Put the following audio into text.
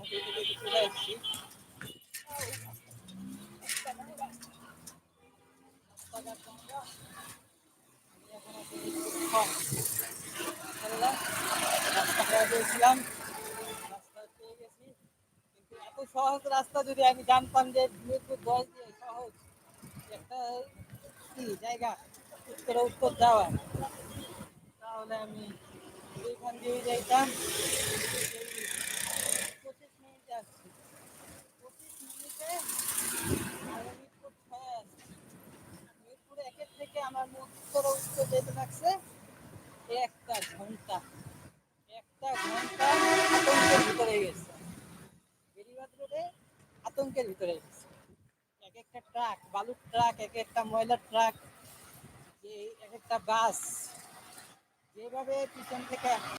চলে আসছি। রাস্তা গিয়েছিলাম, রাস্তা পেয়ে গেছি, কিন্তু এত সহজ রাস্তা যদি আমি জানতাম যে মিরপুর 10 দিয়ে সহজ একটা কি জায়গা উত্তরে উত্তর যাওয়ার, তাহলে আমি এইখান দিয়ে যাইতাম। 25 মিনিটে আসছি, 25 মিনিটে আমি মিরপুর ছয়ে আসছি। মিরপুর একের থেকে আমার উত্তরে উত্তর যেতে লাগছে একটা ঘন্টা। একটা ঘন্টা আতঙ্কের ভিতরে গেছে, বেরিবাদ রোডে আতঙ্কের ভিতরে গেছে। এক একটা ট্রাক, বালুর ট্রাক, এক একটা ময়লার ট্রাক, যে এক একটা বাস যেভাবে পিছন থেকে